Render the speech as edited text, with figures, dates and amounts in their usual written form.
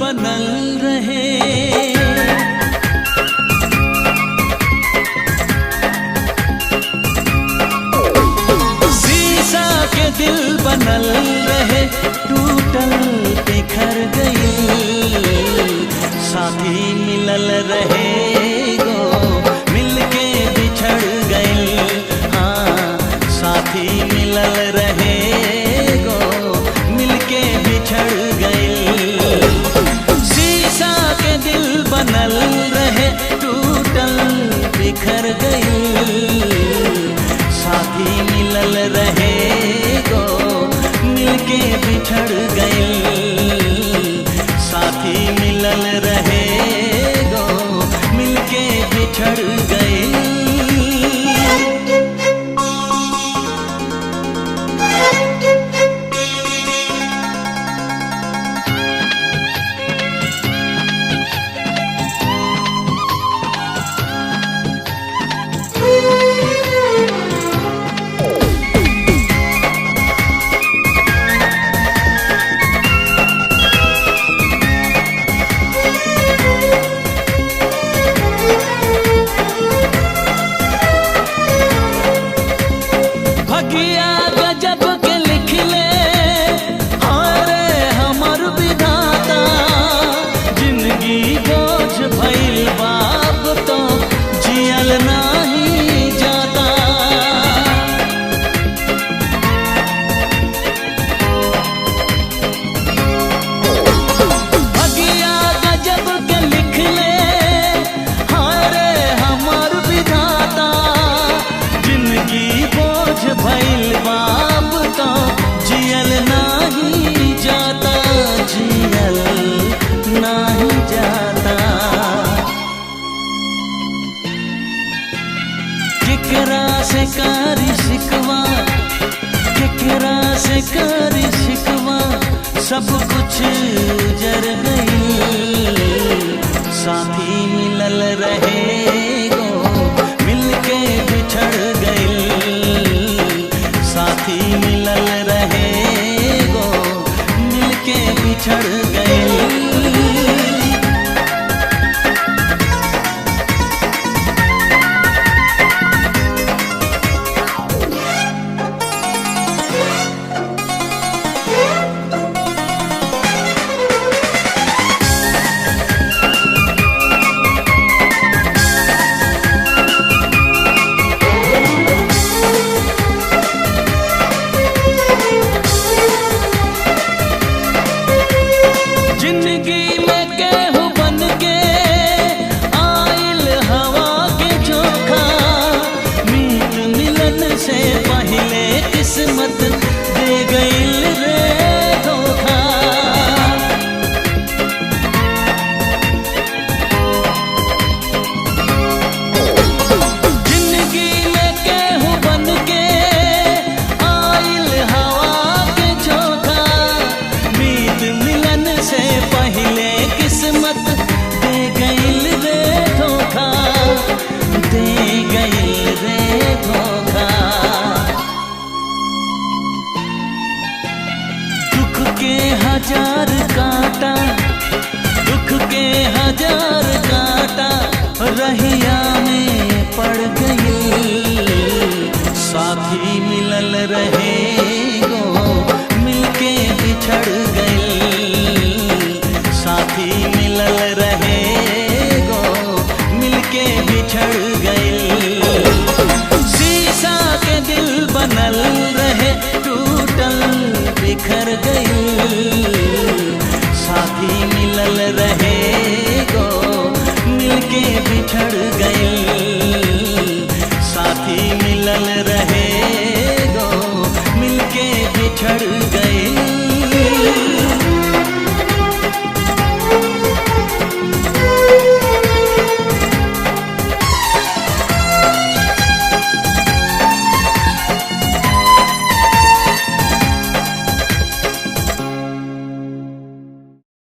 बनल रहे। शीशा के दिल बनल रहे, टूटल बिखर गई। साथी मिलल रहे गो, मिलके बिछड़ गए। हाँ, साथी मिलल रहे गो, मिलके बिछड़ गए। शीशा के दिल बनल रहे, टूटल बिखर गई। साथी मिलल रहे गो, मिलके बिछड़ गए। साथी मिलल रहे गो, मिलके बिछड़ गए। भगिया गजब के लिख ले, अरे हमर विधाता। जिंदगी बोझ भइल बाप तो जियल नहीं जाता। भगिया गजब के लिख ले, अरे हमर विधाता। जिंदगी बोझ भइल बाप तो जियल नहीं जाता। जियल नहीं जाता। केकरा से करी शिकवा, केकरा से करी शिकवा। सब कुछ जर गई। साथी मिलल रहे गो, मिलके बिछड़ गए। साथी मिलल रहे गो, मिलके बिछड़ गए। जिंदगी में केहू बन के आइल हवा के झोंका। मीत मिलन से पहले किस्मत दे गइल रे धोखा। जिंदगी में केहू बन के आइल हवा के झोंका। मीत मिलन से पहले किस्मत दे गइल रे धोखा। दे गइल रे धोखा। दुख के हजार कांटा, दुख के हजार कांटा रहिया में पड़ गई। साथी मिलल रहे गो,